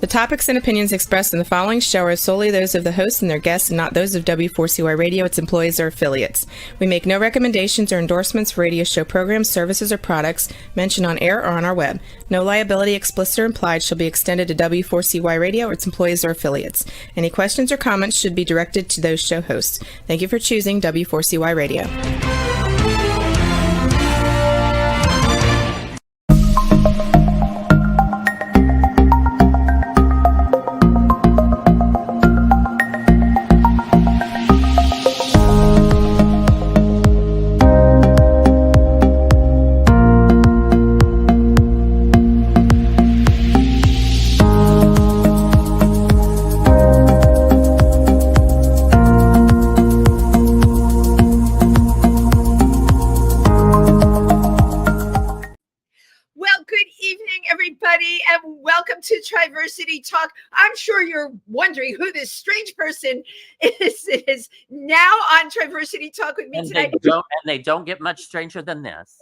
topics and opinions expressed in the following show are solely those of the host and their guests and not those of W4CY Radio, its employees, or affiliates. We make no recommendations or endorsements for radio show programs, services, or products mentioned on air or on our web. No liability, explicit or implied, shall be extended to W4CY Radio or its employees or affiliates. Any questions or comments should be directed to those show hosts. Thank you for choosing W4CY Radio. To Triversity Talk. I'm sure you're wondering who this strange person is now on Triversity Talk with me tonight. They don't get much stranger than this.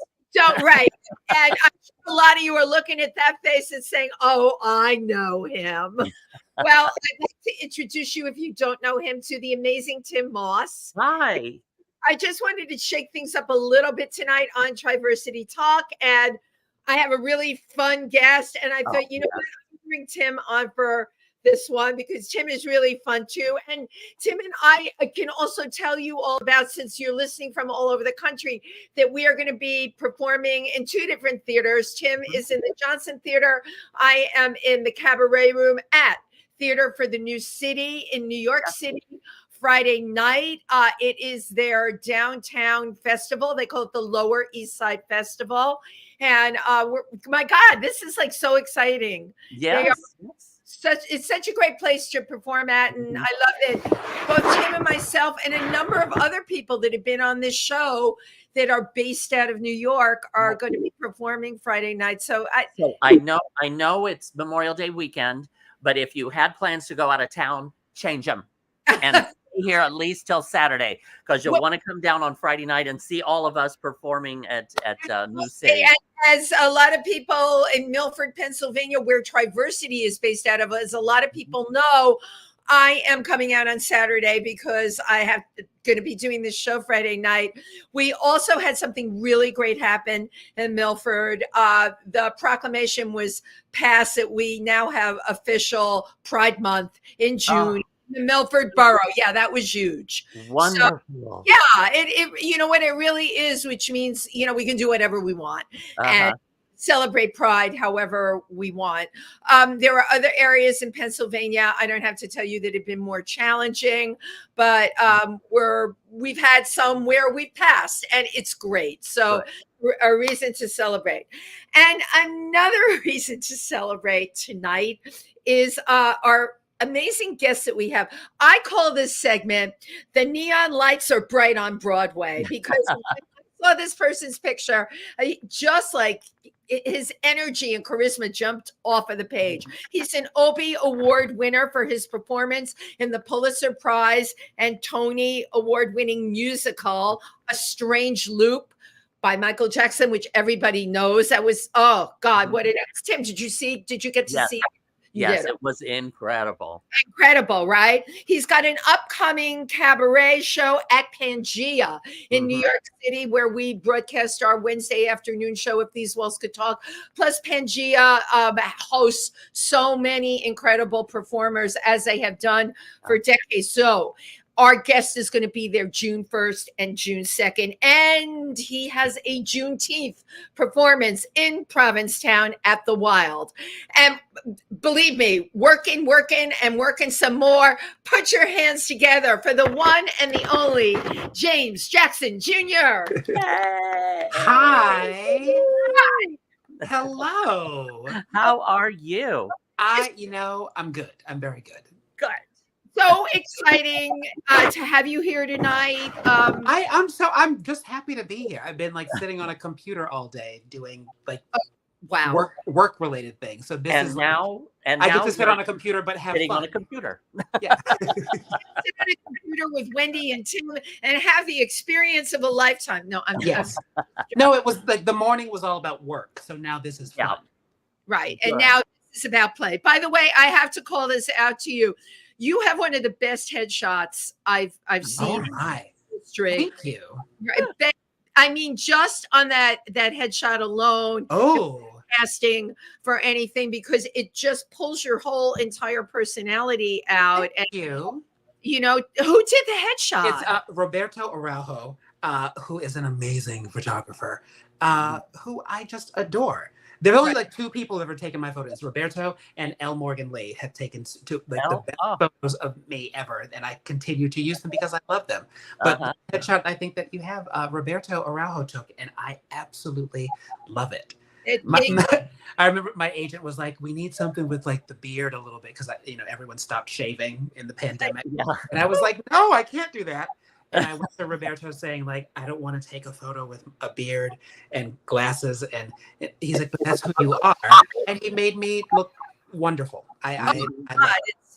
Right. And I'm sure a lot of you are looking at that face and saying, oh, I know him. Well, I'd like to introduce you, if you don't know him, to the amazing Tim Moss. Hi. I just wanted to shake things up a little bit tonight on Triversity Talk, and I have a really fun guest, and I thought, what? Bring Tim on for this one because Tim is really fun too. And Tim and I can also tell you all about, since you're listening from all over the country, that we are going to be performing in two different theaters. Tim is in the Johnson Theater. I am in the Cabaret Room at Theater for the New City in New York City. Friday night. It is their downtown festival. They call it the Lower East Side Festival. And my God, this is like so exciting. Yes. It's such a great place to perform at. And I love that both Tim and myself and a number of other people that have been on this show that are based out of New York are going to be performing Friday night. So I know it's Memorial Day weekend, but if you had plans to go out of town, change them. And here at least till Saturday, because you'll want to come down on Friday night and see all of us performing at New City. As a lot of people in Milford, Pennsylvania, where Triversity is based out of, as a lot of people know, I am coming out on Saturday because I have going to be doing this show Friday night. We also had something really great happen in Milford. The proclamation was passed that we now have official Pride Month in June. The Milford Borough. Yeah, that was huge. Wonderful. So, yeah, it you know what it really is, which means, we can do whatever we want and celebrate Pride however we want. There are other areas in Pennsylvania, I don't have to tell you, that have been more challenging, but we've had some where we've passed, and it's great. So a reason to celebrate. And another reason to celebrate tonight is our amazing guests that we have. I call this segment "The Neon Lights Are Bright on Broadway," because when I saw this person's picture, just like his energy and charisma jumped off of the page. He's an Obie Award winner for his performance in the Pulitzer Prize and Tony Award-winning musical A Strange Loop by Michael Jackson, which everybody knows. That was, oh God, what it is. Tim, did you get to see it? Yes, it was incredible. Incredible, right? He's got an upcoming cabaret show at Pangea in New York City, where we broadcast our Wednesday afternoon show, If These Walls Could Talk. Plus, Pangea hosts so many incredible performers, as they have done for decades. So our guest is going to be there June 1st and June 2nd. And he has a Juneteenth performance in Provincetown at the Wild. And believe me, working some more. Put your hands together for the one and the only James Jackson Jr. Hi. Hello. How are you? I'm good. I'm very good. Good. So exciting to have you here tonight. I'm just happy to be here. I've been sitting on a computer all day doing work related things. So I get to sit on a computer but have sitting fun. On a computer. Yeah. Sit on a computer with Wendy and Tim and have the experience of a lifetime. No, No, it was the morning was all about work. So now this is fun. Right. And now It's about play. By the way, I have to call this out to you. You have one of the best headshots I've seen. Oh my! History. Thank you. I mean, just on that headshot alone. Casting for anything, because it just pulls your whole entire personality out. Thank you. You know, who did the headshot? It's Roberto Araujo, who is an amazing photographer, who I just adore. There are only like 2 people that have ever taken my photos. Roberto and L. Morgan Lee have taken the best photos of me ever, and I continue to use them because I love them. But the headshot I think that you have, Roberto Araujo took, and I absolutely love it. I remember my agent was like, "We need something with like the beard a little bit," because everyone stopped shaving in the pandemic, and I was like, "No, I can't do that." And I went to Roberto saying, like, I don't want to take a photo with a beard and glasses. And he's like, but that's who you are. And he made me look wonderful. I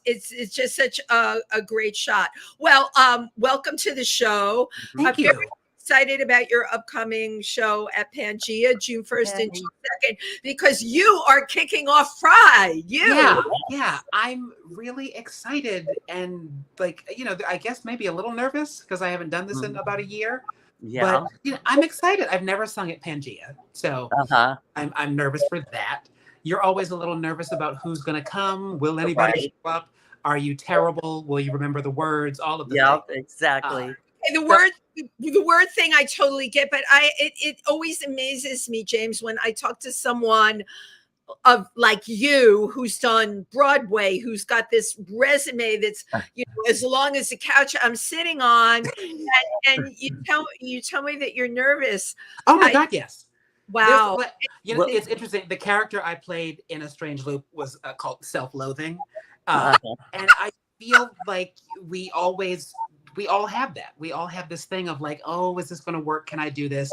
it's just such a great shot. Well, welcome to the show. Thank you. Very excited about your upcoming show at Pangea, June 1st and June 2nd, because you are kicking off Pride. Yeah, I'm really excited and I guess maybe a little nervous because I haven't done this in about a year. Yeah. But I'm excited. I've never sung at Pangea, so I'm nervous for that. You're always a little nervous about who's going to come. Will anybody show up? Are you terrible? Will you remember the words? All of the things. Exactly. The word thing I totally get, but it always amazes me, James, when I talk to someone of like you who's done Broadway, who's got this resume that's as long as the couch I'm sitting on, and you tell me that you're nervous. Oh my God, yes. Wow. It's interesting. The character I played in A Strange Loop was called Self-Loathing, and I feel like we all have that. We all have this thing of like, oh, is this going to work? Can I do this?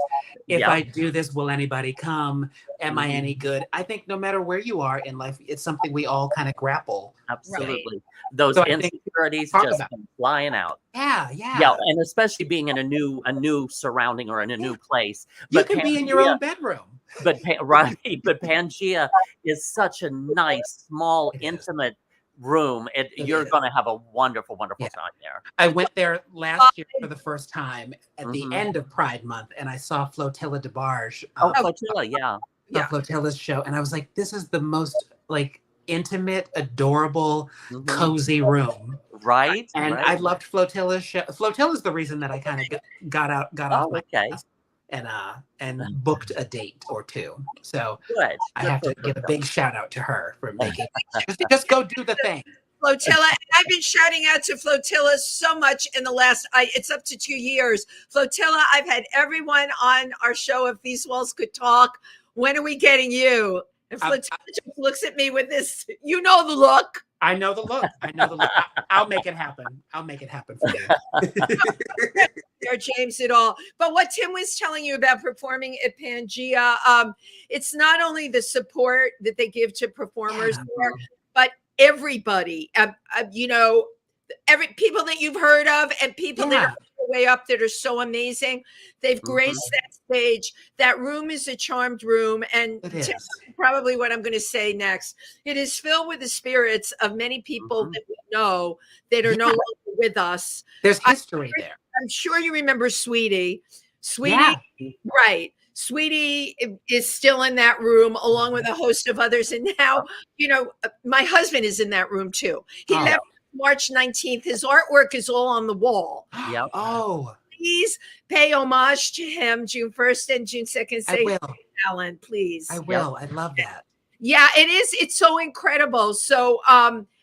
If I do this, will anybody come? Am I any good? I think no matter where you are in life, it's something we all kind of grapple. Absolutely. Right. Those insecurities just come flying out. Yeah. And especially being in a new surrounding or in a new place. You can be in your own bedroom. But Pangea is such a nice, small, intimate room. You're going to have a wonderful time there. I went there last year for the first time at the end of Pride Month, and I saw Flotilla DeBarge. Flotilla, Flotilla's show, and I was like, this is the most like intimate, adorable, cozy room. Right. And I loved Flotilla's show. Flotilla's the reason that I kind of got off my ass and booked a date or 2. So I have to give a big shout out to her for making just go do the thing. Flotilla, and I've been shouting out to Flotilla so much in the last it's up to 2 years. Flotilla, I've had everyone on our show If These Walls Could Talk. When are we getting you? And Flotilla just looks at me with this, the look. I know the look. I'll make it happen. I'll make it happen for you. Or James at all. But what Tim was telling you about performing at Pangea, it's not only the support that they give to performers there, but everybody, every people that you've heard of and people that are way up that are so amazing. They've graced that stage. That room is a charmed room. And probably what I'm going to say next. It is filled with the spirits of many people that we know that are no longer with us. There's history there. I'm sure you remember Sweetie. Right. Sweetie is still in that room along with a host of others. And now, my husband is in that room too. He left March 19th. His artwork is all on the wall. Yep. Oh. Please pay homage to him June 1st and June 2nd. I will. Alan, please. I will. I love that. Yeah, it is. It's so incredible. So,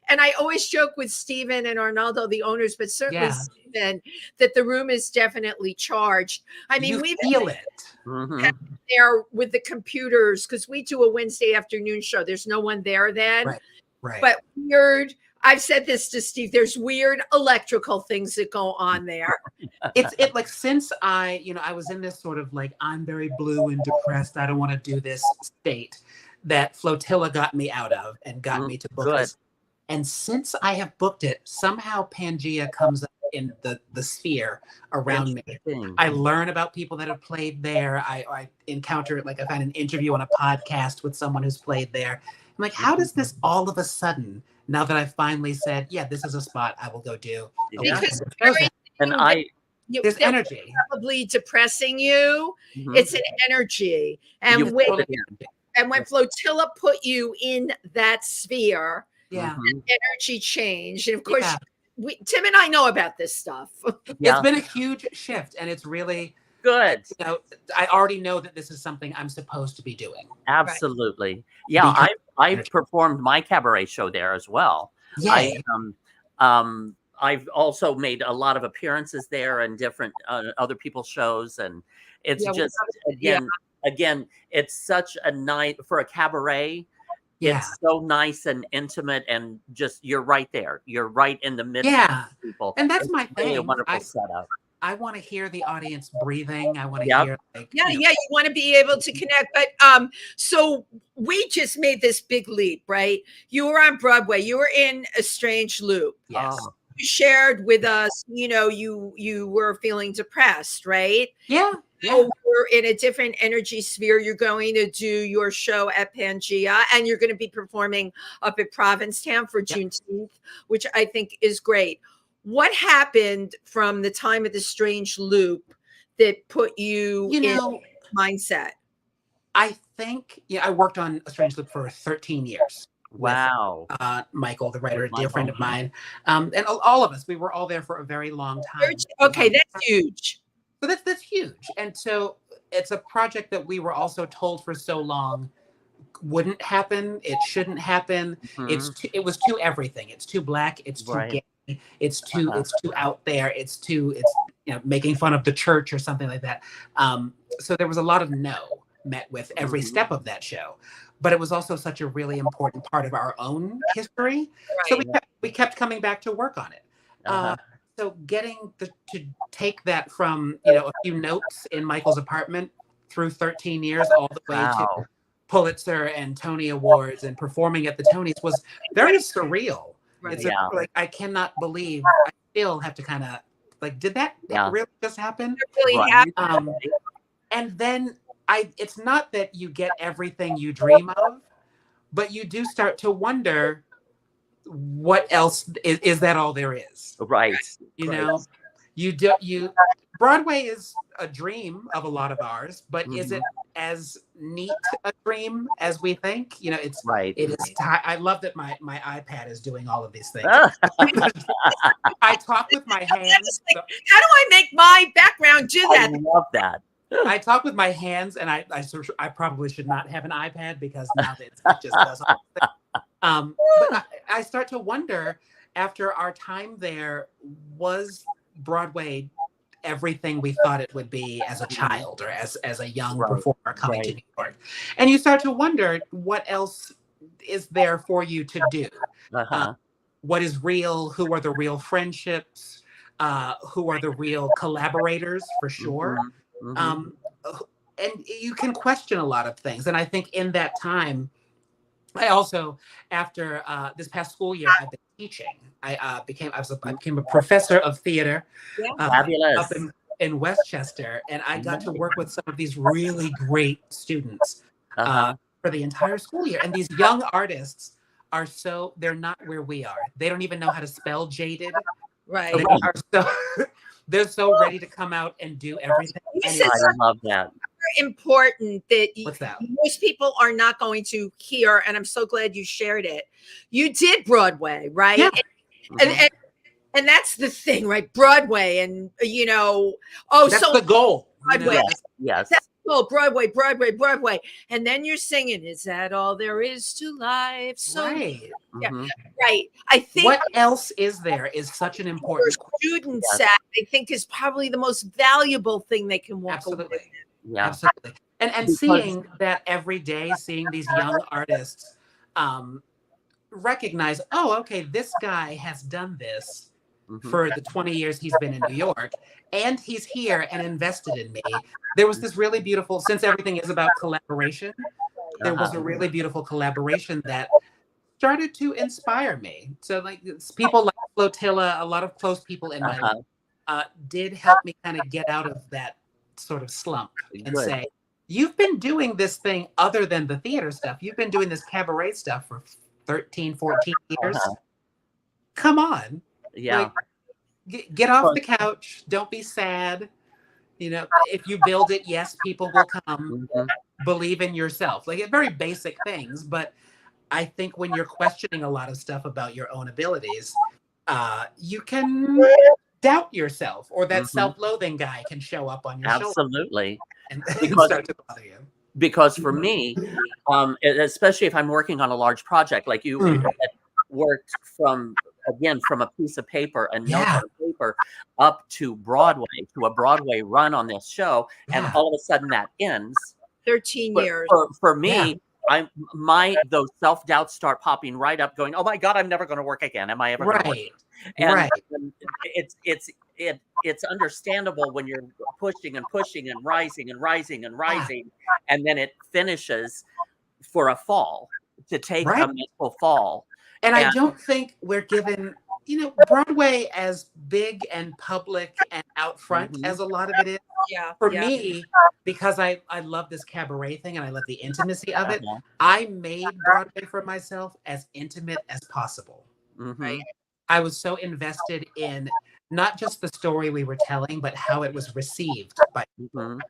and I always joke with Stephen and Arnaldo, the owners, but certainly Stephen, that the room is definitely charged. I mean, we feel it there with the computers because we do a Wednesday afternoon show. There's no one there then. Right. But weird. I've said this to Steve. There's weird electrical things that go on there. It's like since I was in this sort of like I'm very blue and depressed. I don't want to do this state that Flotilla got me out of and got me to book this. And since I have booked it, somehow Pangea comes up in the sphere around me. I learn about people that have played there. I encounter I found an interview on a podcast with someone who's played there. I'm like, how does this all of a sudden, now that I finally said, yeah, this is a spot I will go do. Yeah. Because And there's energy. probably depressing you. Mhm. It's an energy. You And when feel it in. Flotilla put you in that sphere, Yeah. Mhm. energy changed. And of course, Yeah. Tim and I know about this stuff. Yeah. It's been a huge shift, and it's really Good. you know, I already know that this is something I'm supposed to be doing. Absolutely. Yeah, Because- I performed my cabaret show there as well. Yay. I've also made a lot of appearances there and different other people's shows, and it's Yeah, we just love it. again, it's such a night for a cabaret. Yeah. It's so nice and intimate, and just you're right there. You're right in the midst Yeah. of people, And that's it's my really a thing. wonderful setup. I want to hear the audience breathing. I want to Yep. hear like Yeah, you want to be able to connect. But so we just made this big leap, right? You were on Broadway. You were in A Strange Loop. yes. Oh, You shared with us, you were feeling depressed, right? Yeah. So we're in a different energy sphere. You're going to do your show at Pangea, and you're going to be performing up at Provincetown for Juneteenth, which I think is great. What happened from the time of The Strange Loop that put you in mindset? I think I worked on A Strange Loop for 13 years. wow. With Michael, the writer, a dear Michael. friend of mine. And all of us, we were all there for a very long time. Okay, that's huge. So that's huge. And so it's a project that we were also told for so long wouldn't happen. It shouldn't happen. Mhm. It was too everything. It's too Black. It's too Right. gay. It's too out there. It's making fun of the church or something like that. So there was a lot of no met with every step of that show. But it was also such a really important part of our own history. So we kept coming back to work on it. So getting to take that from a few notes in Michael's apartment through 13 years all the way to Pulitzer and Tony Awards and performing at the Tonys was very surreal. Right. It's like I cannot believe I still have to kind of like, did that really just happen? It really happened. And then it's not that you get everything you dream of, but you do start to wonder what else is that all there is? Right. Broadway is a dream of a lot of ours, but is it as neat a dream as we think? It's right. It is. I love that my iPad is doing all of these things. I talk with my hands. How do I make my background do that? I love that. I talk with my hands, and I probably should not have an iPad because now it just does all the things. But I start to wonder, after our time there, was Broadway everything we thought it would be as a child or as a young performer coming to New York? And you start to wonder, what else is there for you to do? What is real? Who are the real friendships? Who are the real collaborators, for sure? And you can question a lot of things. And I think in that time, I also, after this past school year, I've been teaching. I became a professor of theater Fabulous. up in Westchester, and I got to work with some of these really great students for the entire school year. And these young artists they're not where we are. They don't even know how to spell jaded. Right. They're so ready to come out and do everything. I love that. Important that What's that? most people are not going to hear, and I'm so glad you shared it. You did Broadway, right? Yeah. And that's the thing, right? Broadway, and that's the goal. Broadway. Yes. That's the goal. Broadway, and then you're singing, "Is that all there is to life?" So right. right. I think what else is there is such an important student set. I think is probably the most valuable thing they can walk away with. Yeah. Absolutely. And seeing that every day, seeing these young artists recognize, oh, okay, this guy has done this for the 20 years he's been in New York, and he's here and invested in me. There was this really beautiful, since everything is about collaboration, there was a really beautiful collaboration that started to inspire me. So like people like Flotilla, a lot of close people in my life did help me kind of get out of that sort of slump and say, you've been doing this thing other than the theater stuff. You've been doing this cabaret stuff for 13, 14 years. Uh-huh. Come on. Yeah. Like, get off the couch. Don't be sad. You know, if you build it, yes, people will come. Mhm. Believe in yourself. Like, very basic things. But I think when you're questioning a lot of stuff about your own abilities, you can doubt yourself, or that Mhm. self-loathing guy can show up on your shoulder Absolutely. and Because start to bother you. because for me, especially if I'm working on a large project, like you Mm. had worked from a piece of paper and notes Yeah. on paper up to Broadway, to a Broadway run on this show, and Yeah. all of a sudden that ends. 13 years. For me, those self-doubts start popping right up, going, "Oh my God, I'm never going to work again. Am I ever going to work?" Right. And Right. it's understandable when you're pushing and pushing and rising and rising and rising, and then it finishes for a fall, to take Right. a mental fall. And I don't think we're given, Broadway as big and public and out front Mhm. as a lot of it is. Yeah. For yeah. me, because I love this cabaret thing and I love the intimacy of it, Uh-huh. I made Broadway for myself as intimate as possible. Mhm. Right. I was so invested in not just the story we were telling, but how it was received by people. Mhm.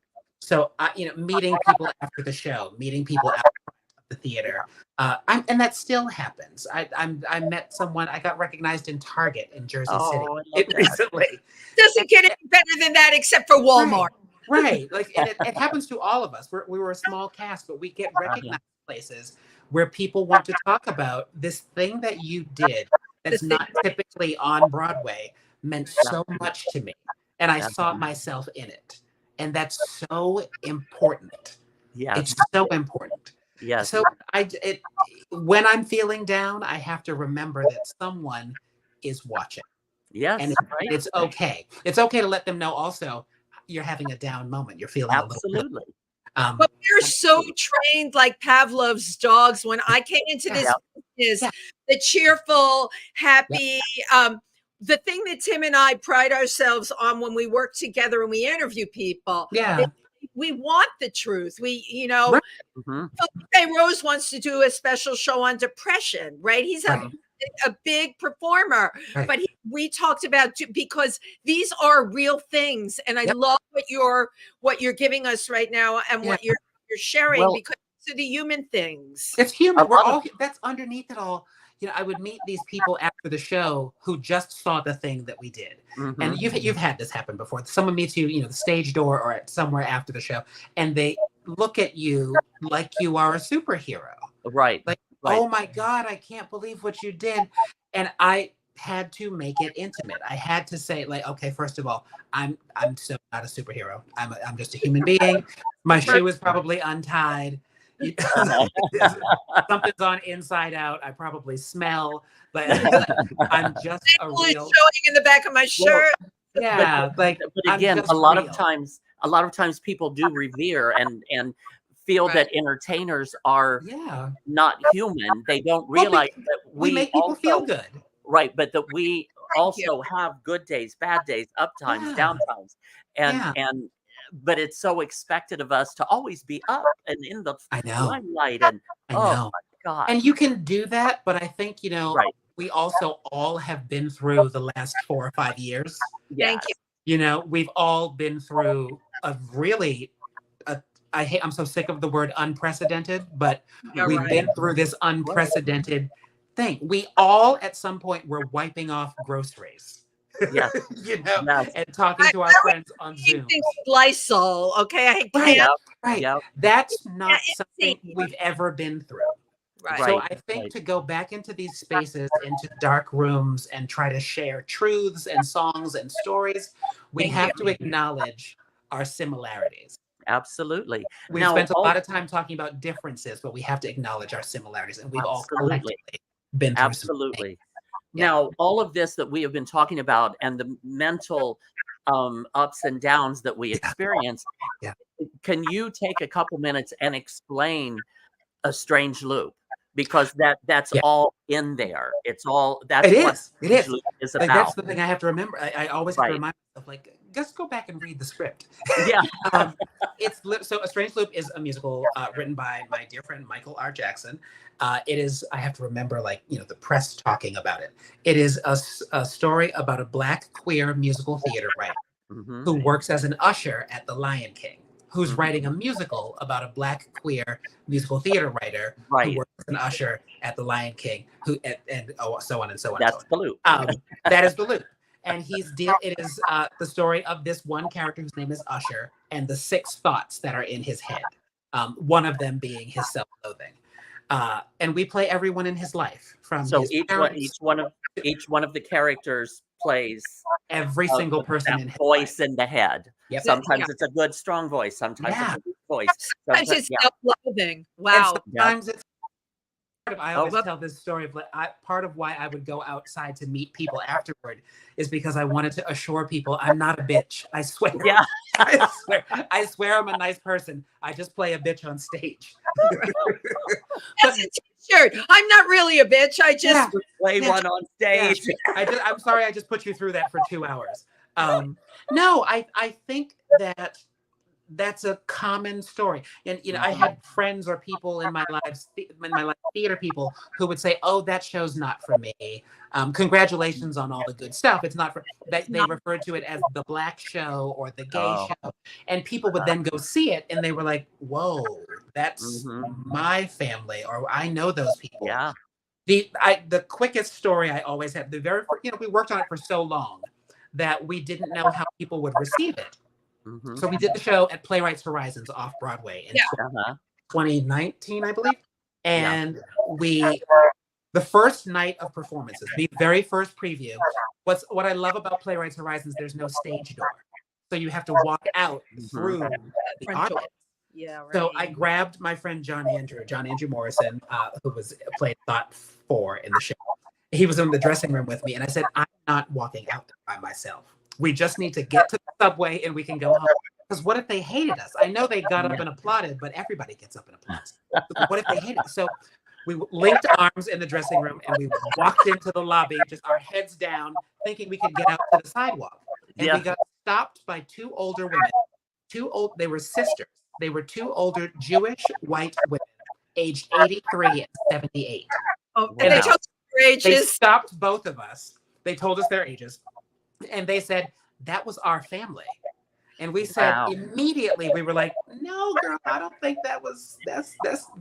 So, meeting people after the show, meeting people out of the theater, and that still happens. I met someone. I got recognized in Target in Jersey City Oh, I love that. recently. Doesn't get any better than that except for Walmart. Right. Like, and it happens to all of us. We were a small cast, but we get recognized places where people want to talk about this thing that you did that's not typically on Broadway meant so much to me. And I saw myself in it. And that's so important. Yes. It's so important. Yes. So when I'm feeling down, I have to remember that someone is watching. Yes. And right. it's okay. It's okay to let them know also you're having a down moment. You're feeling Absolutely. But we're so trained like Pavlov's dogs. When I came into this business, the cheerful, happy, the thing that Tim and I pride ourselves on when we work together and we interview people, we want the truth. We, Felipe Rose wants to do a special show on depression, right? He's a big performer, but we talked about, because these are real things, and I love what you're giving us right now and what you're sharing, because it's the human things. It's human. We're all that's underneath it all. I would meet these people after the show who just saw the thing that we did. And you've had this happen before. Someone meets you, the stage door or at somewhere after the show, and they look at you like you are a superhero. Right. Like, oh my God, I can't believe what you did. And I had to make it intimate. I had to say, like, okay, first of all, I'm so not a superhero. I'm just a human being. My shoe is probably untied. Something's on inside out. I probably smell, but I'm just a real showing in the back of my shirt. But again, a lot of times people do revere and feel that entertainers are not human. They don't realize that we make people feel good. Right, but that we also have good days, bad days, up times, down times. And but it's so expected of us to always be up and in the limelight. And oh my God. And you can do that, but I think, we also all have been through the last 4 or 5 years. Thank you. We've all been through I'm so sick of the word unprecedented, but we've been through this unprecedented thing. We all at some point were wiping off groceries. Yes. And talking to our friends on Zoom. Lysol, okay? Right. That's not something we've ever been through. Right. So I think to go back into these spaces, into dark rooms, and try to share truths and songs and stories, we have to acknowledge our similarities. Absolutely. We've spent a lot of time talking about differences, but we have to acknowledge our similarities, and we've all collectively been through Absolutely. Now, all of this that we have been talking about and the mental ups and downs that we experience, can you take a couple minutes and explain a strange loop? because that's Yeah. all in there. It's all that's It what is. It is. is Like, about. that's the thing I have to remember. I always have to Right. remind myself, like, just go back and read the script. Yeah. So A Strange Loop is a musical written by my dear friend Michael R. Jackson. It is. I have to remember, like, the press talking about it. It is a story about a Black queer musical theater writer Mhm. who works as an usher at the Lion King, who's Mhm. writing a musical about a Black queer musical theater writer who Right. works as an usher at the Lion King, and so on and so on. That's the loop. That is the loop. And it is the story of this one character whose name is Usher, and the 6 thoughts that are in his head. One of them being his self-loathing. And we play everyone in his life, from So his each parents, one of the characters plays every single person that in his voice life. in the head. Yep. Sometimes Yeah. it's a good strong voice. Sometimes Yeah. it's a weak voice. Sometimes it's yeah. self-loathing. And Wow. sometimes it's I always Oh. tell this story of part of why I would go outside to meet people afterward is because I wanted to assure people I'm not a bitch. I swear. Yeah. I swear I'm a nice person. I just play a bitch on stage. That's a t-shirt. I'm not really a bitch. I just Yeah. Play one on stage. I'm sorry I just put you through that for 2 hours. No, I think that's a common story. And I had friends or people in my life, theater people, who would say, "Oh, that show's not for me. Congratulations on all the good stuff. It's not for." They referred to it as the Black show or the gay show, and people would then go see it, and they were like, "Whoa, that's my family," or "I know those people." Yeah. The quickest story I always had, we worked on it for so long that we didn't know how people would receive it. So we did the show at Playwrights Horizons off Broadway in 2019, I believe. And the first night of performances, the very first preview, what I love about Playwrights Horizons, there's no stage door. So you have to walk out through the audience. Yeah, right. So I grabbed my friend John Andrew Morrison, who played Thought 4 in the show. He was in the dressing room with me, and I said, "I'm not walking out there by myself. We just need to get to the subway and we can go home. Because what if they hated us? I know they got up and applauded, but everybody gets up and applauds. What if they hated us?" So we linked arms in the dressing room and we walked into the lobby, just our heads down, thinking we could get out to the sidewalk. And we got stopped by 2 older women. They were sisters. They were 2 older Jewish white women, aged 83 and 78. Oh, and they told us their ages. They stopped both of us. They told us their ages. And they said, "That was our family." And we said immediately, we were like, "No, girl, I don't think that's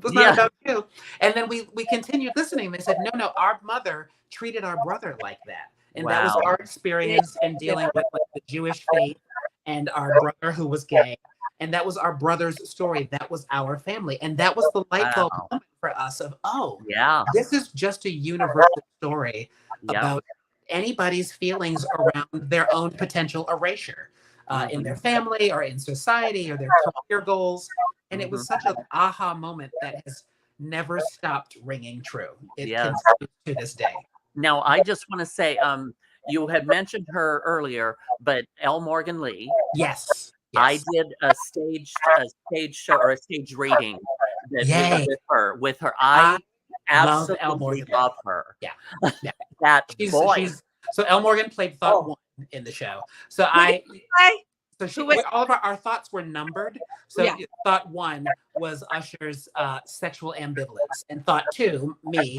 not about you." And then we continued listening. They said, no, our mother treated our brother like that. And that was our experience in dealing with the Jewish faith and our brother who was gay. And that was our brother's story. That was our family. And that was the light bulb moment for us of, this is just a universal story about anybody's feelings around their own potential erasure in their family or in society or their career goals. And it was such an aha moment that has never stopped ringing true. It continues to this day. Now, I just want to say, you had mentioned her earlier, but L. Morgan Lee. Yes. I did a stage show or a stage reading with her. I absolutely love her. Yeah. That voice. So Elle Morgan played Thought 1 in the show. So all of our thoughts were numbered. So Thought 1 was Usher's sexual ambivalence, and Thought 2, me,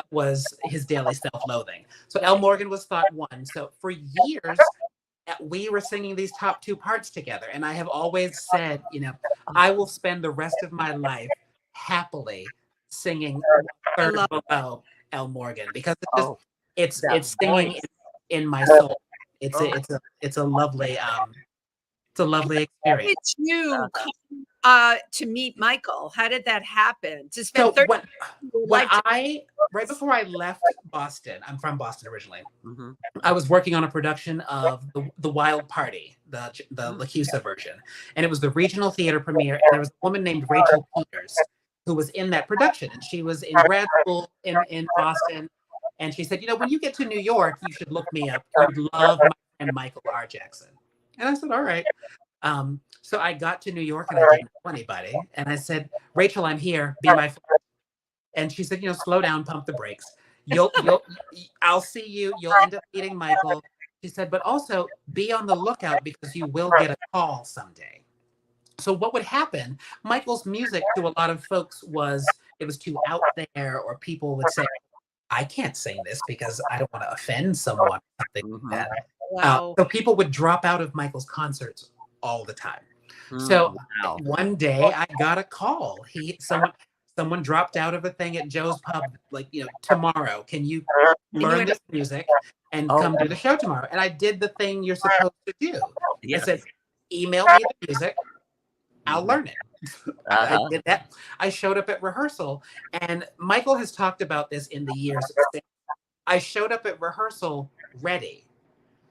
was his daily self-loathing. So Elle Morgan was Thought 1. So for years, we were singing these top 2 parts together. And I have always said, I will spend the rest of my life happily singing third below Elle Morgan, because it's singing in my soul. It's a lovely experience. Did you come to meet Michael? How did that happen? To spend 30 right before I left Boston, I'm from Boston originally. I was working on a production of the Wild Party, the LaCusa version, and it was the regional theater premiere. And there was a woman named Rachel Peters who was in that production, and she was in grad school in Boston. And she said, when you get to New York, you should look me up. I would love my friend Michael R. Jackson. And I said, all right. So I got to New York and I didn't know anybody. And I said, "Rachel, I'm here. Be my friend." And she said, slow down, pump the brakes. I'll see you. You'll end up meeting Michael. She said, but also be on the lookout because you will get a call someday. So what would happen, Michael's music to a lot of folks it was too out there, or people would say, I can't sing this because I don't want to offend someone, something like that. Wow. So people would drop out of Michael's concerts all the time. So one day I got a call. Someone dropped out of a thing at Joe's Pub, tomorrow. Can you learn this music and come do the show tomorrow? And I did the thing you're supposed to do. Yes. I said, email me the music. I'll learn it. I did that. I showed up at rehearsal, and Michael has talked about this in the years. I showed up at rehearsal ready.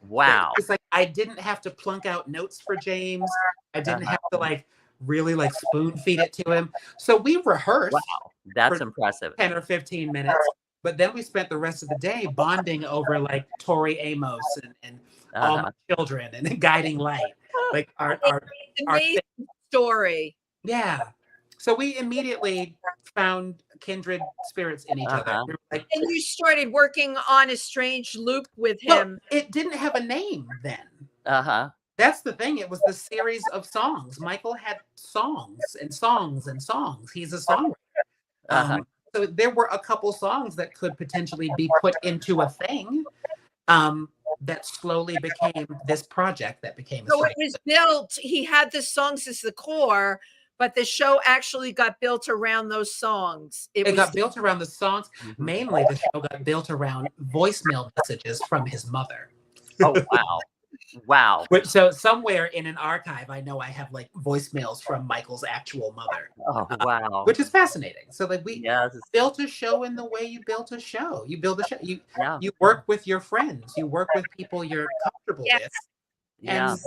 Wow. It's like I didn't have to plunk out notes for James. I didn't have to really spoon feed it to him. So we rehearsed. Wow, that's impressive. 10 or 15 minutes. But then we spent the rest of the day bonding over Tori Amos and All My Children and Guiding Light. Our amazing story. Yeah. So we immediately found kindred spirits in each other. We were and you started working on a strange loop with him. Well, it didn't have a name then. That's the thing. It was the series of songs. Michael had songs and songs and songs. He's a songwriter. So there were a couple songs that could potentially be put into a thing that slowly became this project that became a So it was built, he had the songs as the core, but the show actually got built around those songs. It got built around the songs. Mainly the show got built around voicemail messages from his mother. Oh, wow. Wow. So somewhere in an archive, I know I have voicemails from Michael's actual mother. Oh, wow. Which is fascinating. So we Yes. built a show in the way you built a show. You build a show. You work with your friends. You work with people you're comfortable with. And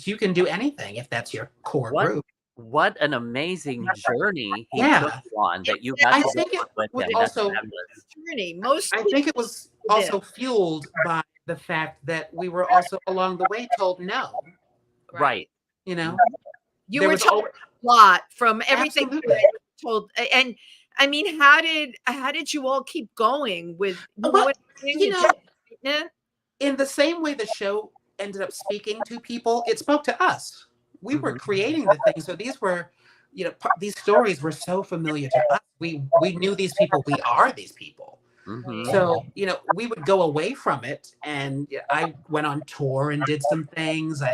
you can do anything if that's your core group. What an amazing journey he took on that you got to do with him. Also, journey. I think it was also fueled by the fact that we were also along the way told no. Right. You were told a lot from everything you were told. And I mean, how did you all keep going with in the same way the show ended up speaking to people, it spoke to us. We were creating the thing. So these were, these stories were so familiar to us. We knew these people. We are these people. So, we would go away from it. And I went on tour and did some things. I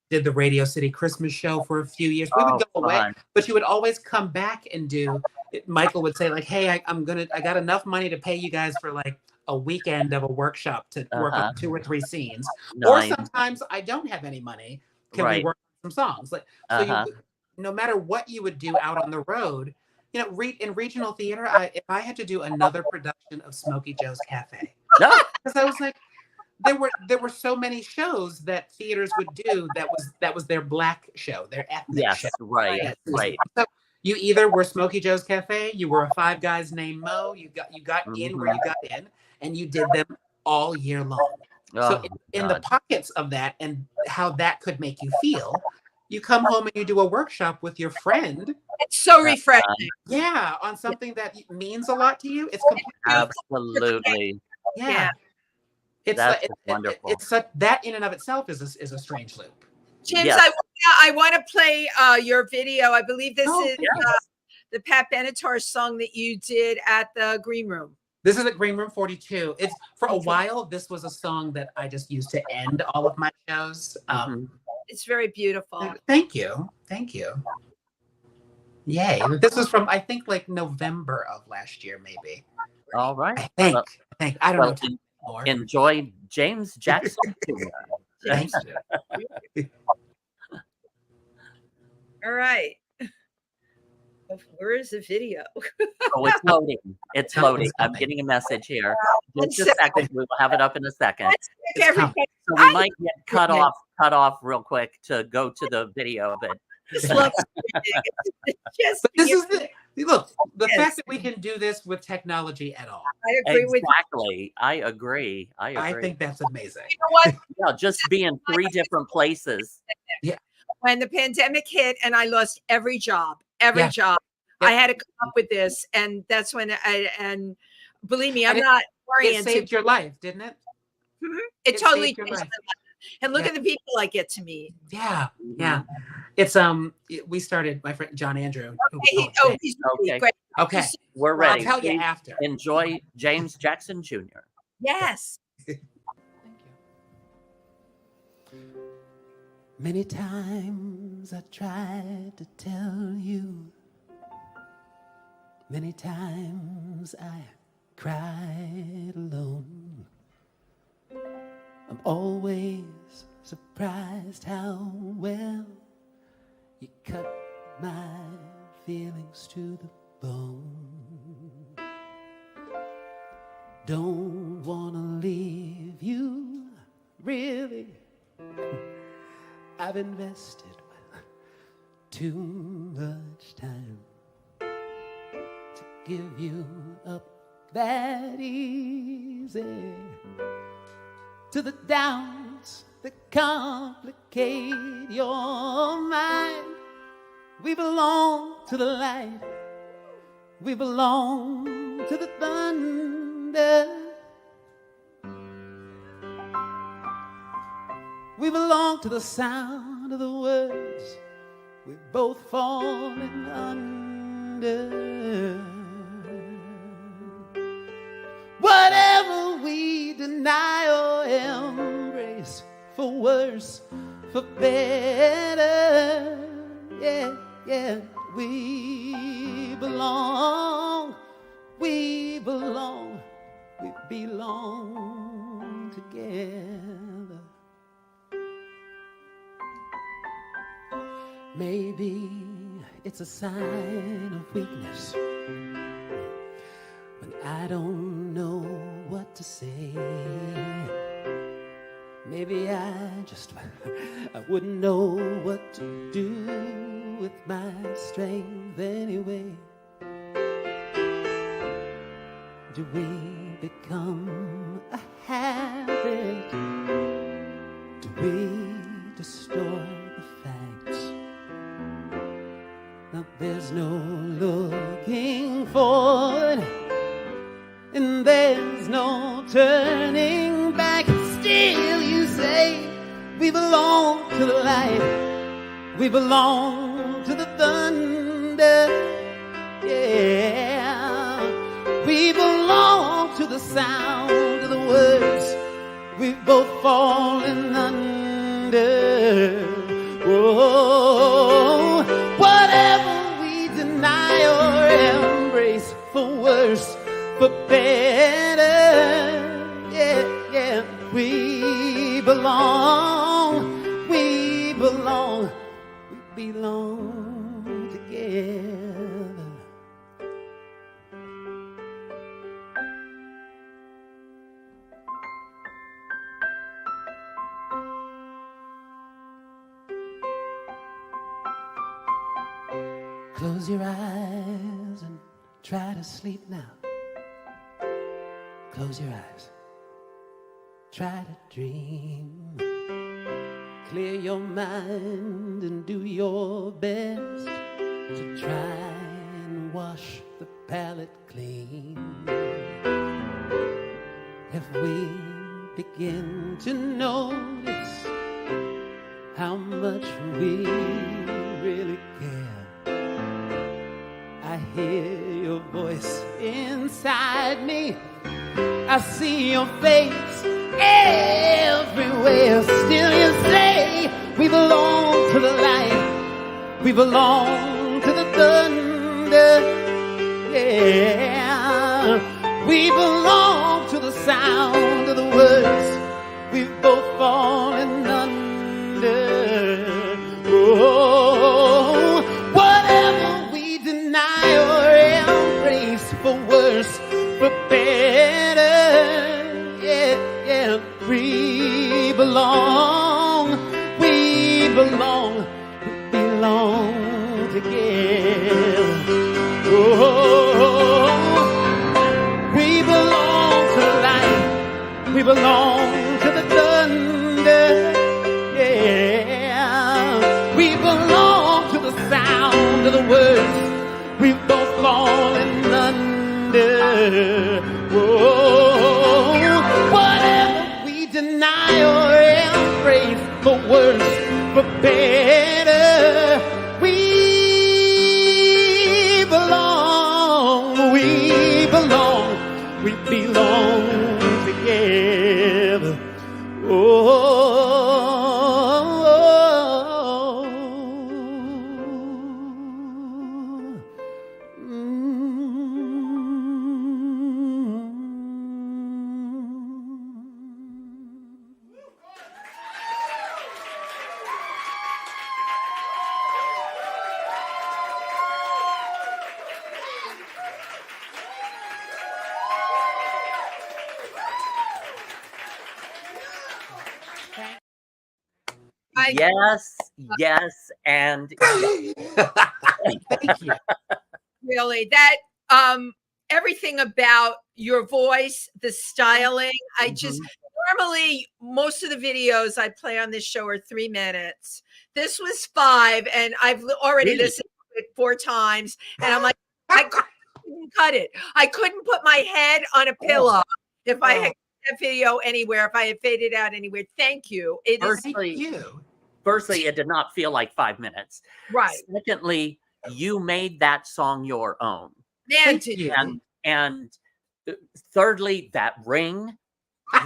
did the Radio City Christmas show for a few years. We would go away, but you would always come back and Michael would say hey, I got enough money to pay you guys for a weekend of a workshop to work on 2 or 3 scenes. Nice. Or sometimes I don't have any money. Can we work on some songs? No matter what you would do out on the road, in regional theater, if I had to do another production of Smokey Joe's Cafe, because I was there were so many shows that theaters would do that was their black show, their ethnic show. Right. So you either were Smokey Joe's Cafe, you were a Five Guys Named Mo, you got in where you got in, and you did them all year long. So in the pockets of that and how that could make you feel, you come home and you do a workshop with your friend. It's so refreshing. Yeah, on something that means a lot to you. It's absolutely. Yeah. It's wonderful. That in and of itself is a strange loop. James, I want to play your video. I believe this is the Pat Benatar song that you did at the Green Room. This is at Green Room 42. It's for a while. This was a song that I just used to end all of my shows. It's very beautiful. Thank you. Yay. This was from, I think, November of last year, maybe. All right. I think. I don't know. More. Enjoy James Jackson. Thank you. All right. Where is the video? It's loading. It's loading. I'm getting a message here. Just a second. We will have it up in a second. So we might get cut off real quick to go to the video, but this is the fact that we can do this with technology at all. I agree with you. Exactly. I agree. I think that's amazing. You know what? Just be in 3 different places. Yeah. When the pandemic hit and I lost every job, I had to come up with this, and that's when and believe me, I'm And not It oriented. saved your life, didn't it? It totally saved your changed my life. life. And look at the people I get to meet. Yeah, yeah. It's we started, my friend John Andrew. He's really Okay. great. Okay. We're Well, I'll ready. tell you Please after. Enjoy James Jackson Jr. Yes. Thank you. Many times I tried to tell you. Many times I cried alone. I'm always surprised how well you cut my feelings to the bone. Don't wanna leave you, really. I've invested too much time to give you up that easy. To the doubts that complicate your mind. We belong to the light. We belong to the thunder. We belong to the sound of the words we've both fallen under. Whatever we deny or embrace, for worse, for better, yeah, yeah, we belong, we belong, we belong together. Maybe it's a sign of weakness when I don't know what to say. Maybe I wouldn't know what to do with my strength anyway. Do we become a habit? Do we distort the facts? Now there's no looking forward, and there's no turning back. Still you say we belong to the light, we belong to the thunder, yeah. We belong to the sound of the words we've both fallen under. Whoa. Whatever we deny or embrace, for worse, for better, yeah, yeah. We belong, we belong, we belong together. Close your eyes and try to sleep now. Close your eyes. Try to dream. Clear your mind and do your best to try and wash the palate clean. If we begin to notice how much we really care, I hear your voice inside me. I see your face everywhere. Still you say we belong to the light, we belong to the thunder, yeah. We belong to the sound of the words we've both fallen under. Oh, whatever we deny or embrace, for worse, for better, yeah, yeah. We belong, we belong, we belong together. Oh, we belong to the light, we belong to the thunder, yeah. We belong to the sound of the words we've but better. We belong, we belong, we belong together. Yes, and Thank you. Really, that everything about your voice, the styling. I just normally most of the videos I play on this show are 3 minutes. This was 5, and I've already Really? listened to it 4 times, and I'm like, I couldn't cut it. I couldn't put my head on a pillow if I had that video anywhere. If I had faded out anywhere. Thank you. It is Firstly, it did not feel like 5 minutes. right. Secondly, you made that song your own. Man, And thirdly, that ring.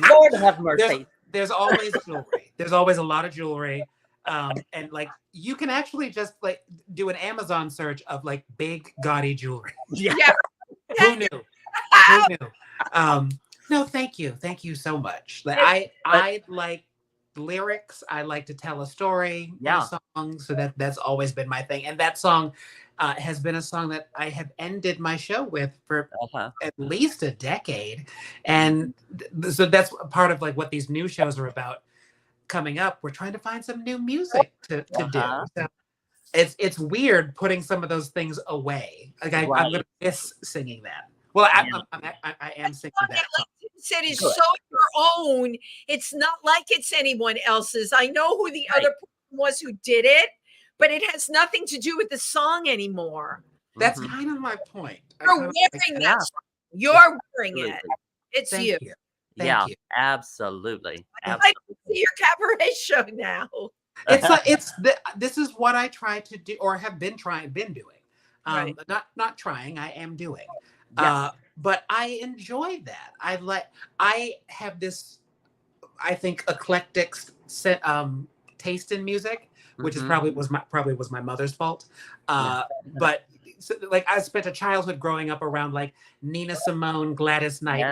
Lord have mercy. There's always jewelry. There's always a lot of jewelry. And like you can actually just like do an Amazon search of like big gaudy jewelry. Yeah. Who knew? Who knew? No, thank you. Thank you so much. Like I like lyrics. I like to tell a story in a song. So that's always been my thing. And that song has been a song that I have ended my show with for at least a decade. And so that's part of like what these new shows are about coming up. We're trying to find some new music to do. So it's weird putting some of those things away. Like I'm going to miss singing that. Well, I am singing that song. Said is so your own. It's not like it's anyone else's. I know who the other person was who did it, but it has nothing to do with the song anymore. That's kind of my point. You're wearing that song. You're wearing it. It's Thank you. Thank you. Absolutely. I'd like to see your cabaret show now. It's like this is what I try to do or have been doing. Not trying, I am doing. Yes. But I enjoy that. I have this, I think, eclectic taste in music, which is probably was my mother's fault. But so, like I spent a childhood growing up around like Nina Simone, Gladys Knight,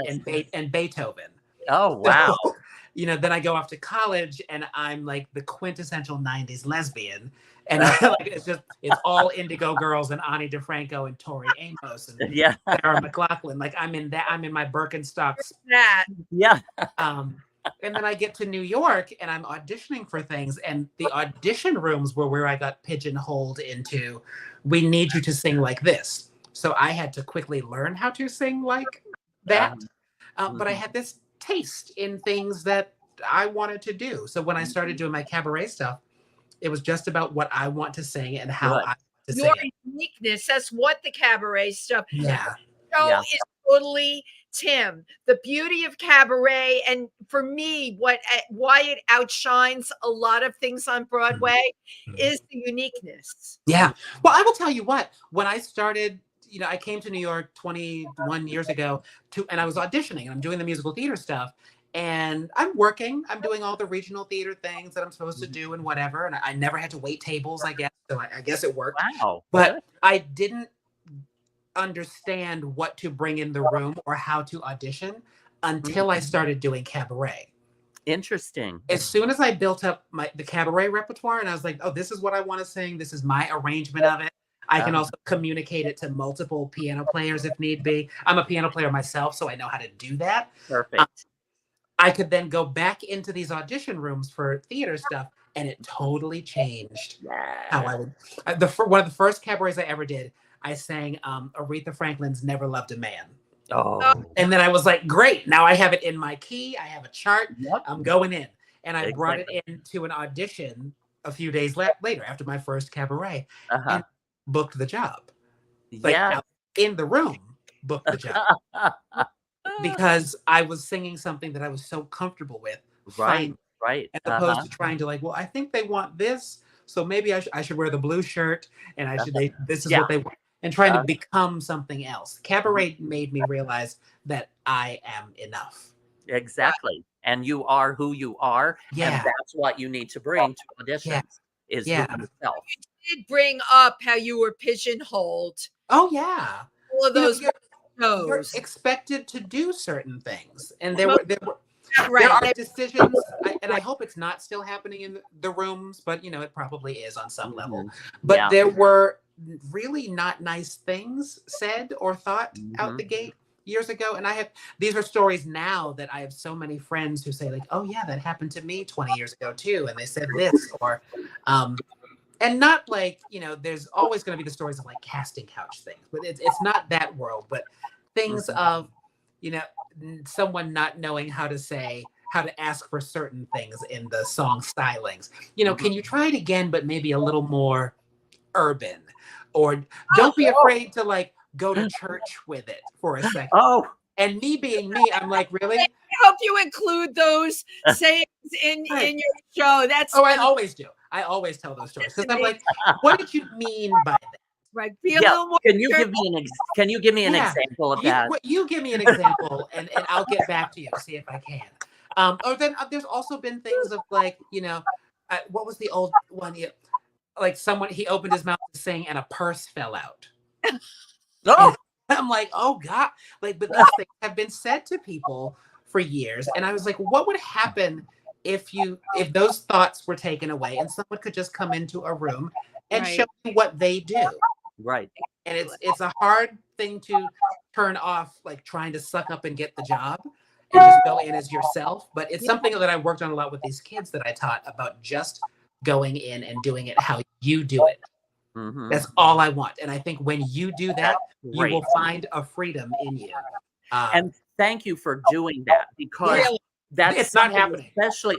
and Beethoven. Oh wow! So, then I go off to college and I'm like the quintessential '90s lesbian. And it's all Indigo Girls and Ani DeFranco and Tori Amos and Sarah McLachlan. Like I'm in my Birkenstocks. And then I get to New York and I'm auditioning for things, and the audition rooms were where I got pigeonholed into. We need you to sing like this. So I had to quickly learn how to sing like that. But I had this taste in things that I wanted to do. So when I started doing my cabaret stuff, it was just about what I want to sing and how I want to sing it. Uniqueness. That's what the cabaret stuff. Yeah. Show is totally Tim. The beauty of cabaret, and for me, why it outshines a lot of things on Broadway is the uniqueness. Yeah. Well, I will tell you what. When I started, I came to New York 21 years ago and I was auditioning and I'm doing the musical theater stuff. And I'm doing all the regional theater things that I'm supposed to do and whatever. And I never had to wait tables, I guess. So I guess it worked. Wow. But I didn't understand what to bring in the room or how to audition until I started doing cabaret. Interesting. As soon as I built up the cabaret repertoire and I was like, oh, this is what I want to sing. This is my arrangement of it. I can also communicate it to multiple piano players if need be. I'm a piano player myself, so I know how to do that. Perfect. I could then go back into these audition rooms for theater stuff, and it totally changed how I would. One of the first cabarets I ever did, I sang Aretha Franklin's "Never Loved a Man." Oh. And then I was like, great, now I have it in my key. I have a chart. I'm going in. And I brought it into an audition a few days later after my first cabaret and booked the job. In the room, booked the job. Because I was singing something that I was so comfortable with. Right. Right. as opposed to trying to like, well, I think they want this, so maybe I should wear the blue shirt, and this is Yeah. what they want, and trying to become something else. Cabaret made me realize that I am enough. Exactly. And you are who you are. Yeah. And that's what you need to bring to auditions Yeah. is Yeah. who yourself. You did bring up how you were pigeonholed. Oh yeah. All of those You're shows. expected to do certain things, and Right. there are decisions, and I hope it's not still happening in the rooms, but it probably is on some level. But there were really not nice things said or thought out the gate years ago, and these are stories now that I have so many friends who say like, oh yeah, that happened to me 20 years ago too, and they said this, or and not like, there's always going to be the stories of like casting couch things, but it's not that world, but things of, someone not knowing how to ask for certain things in the song stylings. Can you try it again, but maybe a little more urban, or don't be afraid to like go to church with it for a second. And me being me, I'm like, really? I hope you include those sayings in your show. I always do. I always tell those stories because I'm like, what did you mean by that? Right. Be a little more. Can you give me an example of that? You give me an example, and I'll get back to you to see if I can. Or then there's also been things of like, what was the old one? Like he opened his mouth to sing and a purse fell out. Oh. I'm like, oh God, like, but these things have been said to people for years. And I was like, what would happen if those thoughts were taken away and someone could just come into a room and show you what they do? Right. And it's a hard thing to turn off, like trying to suck up and get the job and just go in as yourself. But it's something that I worked on a lot with these kids that I taught about, just going in and doing it how you do it. That's all I want. And I think when you do that, you will find a freedom in you. And thank you for doing that, because it's not happening.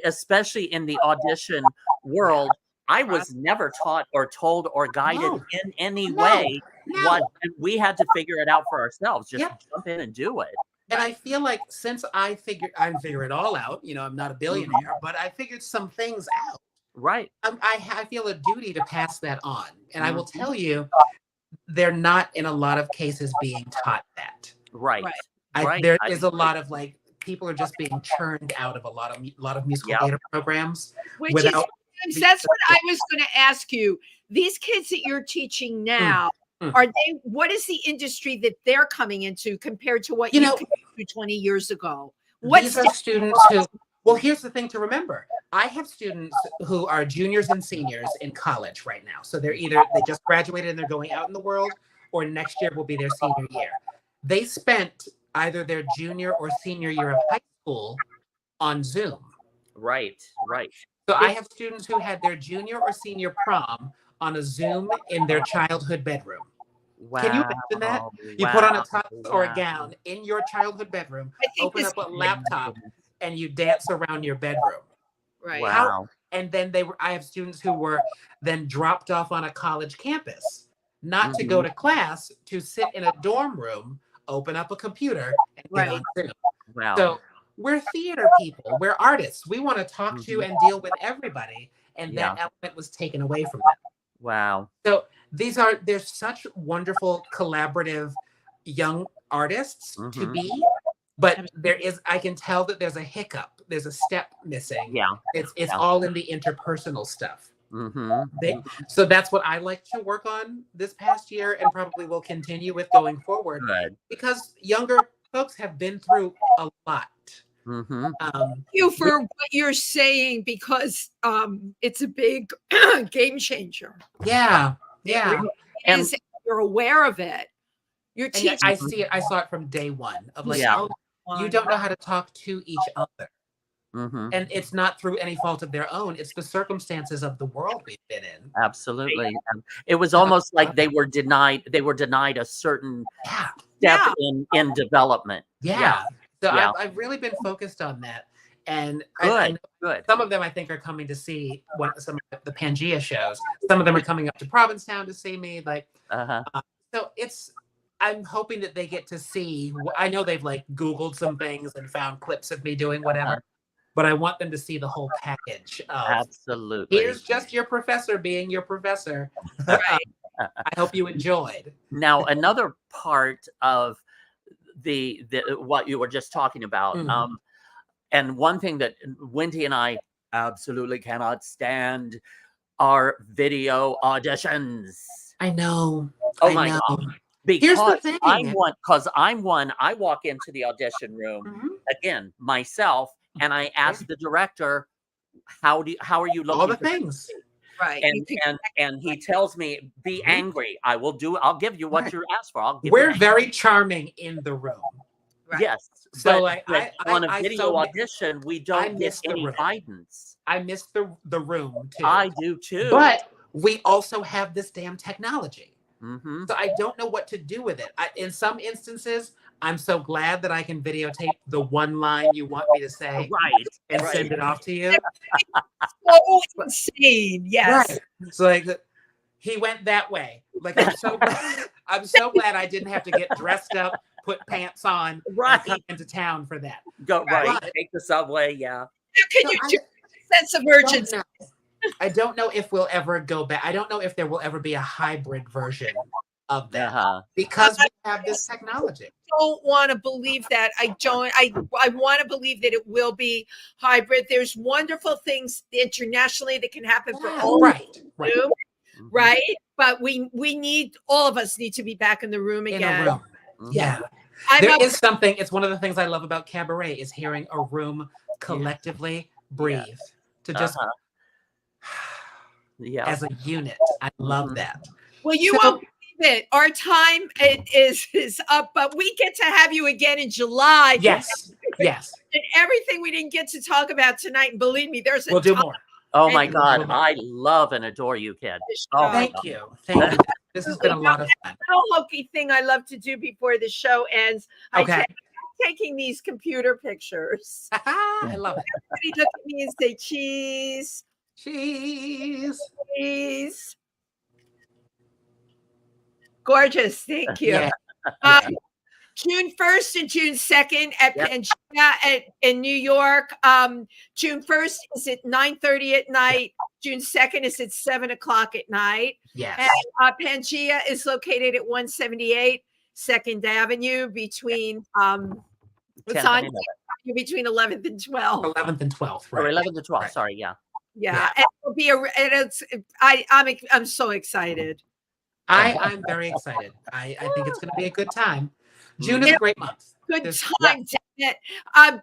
Especially in the audition world. I was never taught or told or guided in any way. And we had to figure it out for ourselves. Just jump in and do it. And I feel like since I figure it all out, I'm not a billionaire, but I figured some things out. Right. I feel a duty to pass that on. And I will tell you, they're not in a lot of cases being taught that. Right. There is a lot of like, people are just being churned out of a lot of musical theater programs. That's what I was going to ask you. These kids that you're teaching now, what is the industry that they're coming into compared to what you came into 20 years ago? These are students who, well, here's the thing to remember. I have students who are juniors and seniors in college right now. So they just graduated and they're going out in the world, or next year will be their senior year. They spent either their junior or senior year of high school on Zoom. Right. So I have students who had their junior or senior prom on a Zoom in their childhood bedroom. Wow. Can you imagine that? You put on a tux or a gown in your childhood bedroom, open up a laptop, and you dance around your bedroom. Right. Wow. And then I have students who were then dropped off on a college campus, not to go to class, to sit in a dorm room, open up a computer, and get on Zoom. Wow. So we're theater people. We're artists. We want to talk to and deal with everybody. And that element was taken away from them. Wow. So there's such wonderful collaborative young artists to be, but I can tell that there's a hiccup. There's a step missing. Yeah. It's all in the interpersonal stuff. So that's what I like to work on this past year, and probably will continue with going forward. Good. Because younger folks have been through a lot. Thank you for what you're saying, because it's a big game changer. Yeah. And you're aware of it. You're teaching. I see it. I saw it from day one of like, you don't know how to talk to each other. And it's not through any fault of their own. It's the circumstances of the world we've been in. Absolutely. It was almost like they were denied a certain step in development. So I've really been focused on that. And good. Some of them I think are coming to see some of the Pangea shows. Some of them are coming up to Provincetown to see me. So I'm hoping that they get to see. I know they've like Googled some things and found clips of me doing whatever. but I want them to see the whole package of Absolutely. here's just your professor being your professor. Right. I hope you enjoyed. Now, another part of the what you were just talking about, and one thing that Wendy and I absolutely cannot stand are video auditions. I know. Oh my God. Here's the Because thing. I'm one, I walk into the audition room again myself, and I ask the director, how are you looking? All the things. Right. And he tells me, be angry. I'll give you what you asked for. We're very charming in the room. Right. Yes. So but on a video audition, we don't get any guidance. I miss the room too. I do too. But we also have this damn technology. Mm-hmm. So I don't know what to do with it. In some instances, I'm so glad that I can videotape the one line you want me to say, and send it off to you. So insane, yes. Right. So like, he went that way. Like I'm so glad I didn't have to get dressed up, put pants on, and come into town for that. Go take the subway. Yeah. Can you do a sense of urgency? I don't know if we'll ever go back. I don't know if there will ever be a hybrid version of that because we have this technology. I don't want to believe that. I want to believe that it will be hybrid. There's wonderful things internationally that can happen for all right. But we need, all of us need to be back in the room again. In a room. Yeah. There is something. It's one of the things I love about cabaret is hearing a room collectively breathe to just. As a unit. I love that. Well, you won't believe it. Our time is up, but we get to have you again in July. Yes. And everything we didn't get to talk about tonight, and believe me, we'll do more. Oh my God. I love and adore you, kid. Oh, thank you. This has been a lot of fun. Little hokey thing I love to do before the show ends. I'm taking these computer pictures. I love it. Everybody look at me and say cheese. Cheese. Cheese. Gorgeous. Thank you. Yeah. June 1st and June 2nd at Pangea in New York. June 1st is at 9:30 at night. June 2nd is at 7 o'clock at night. Yes. And Pangea is located at 178 2nd Avenue between between 11th and 12th. 11th and 12th. Or 11th and 12th. Sorry. Yeah. And it'll be I'm so excited. I'm very excited. I think it's going to be a good time. June is a great month. Good time, damn it.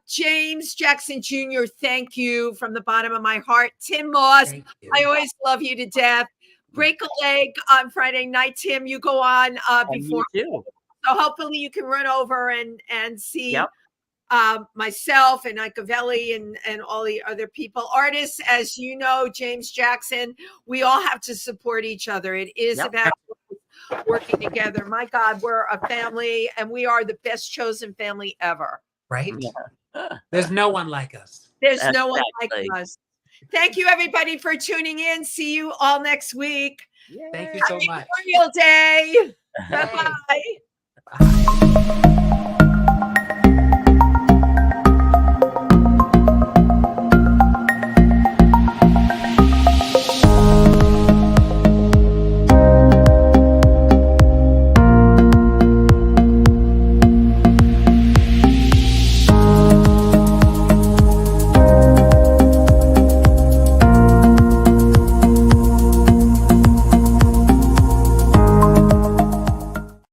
James Jackson Jr., thank you from the bottom of my heart. Tim Moss, I always love you to death. Break a leg on Friday night, Tim. You go on before. So hopefully you can run over and see myself and Icavelli and all the other people. Artists, as you know, James Jackson, we all have to support each other. It is about working together. My God, we're a family and we are the best chosen family ever. Right? There's no one like us. There's no one like us. Thank you, everybody, for tuning in. See you all next week. Thank you so much. Happy Memorial Day. Bye-bye. Bye.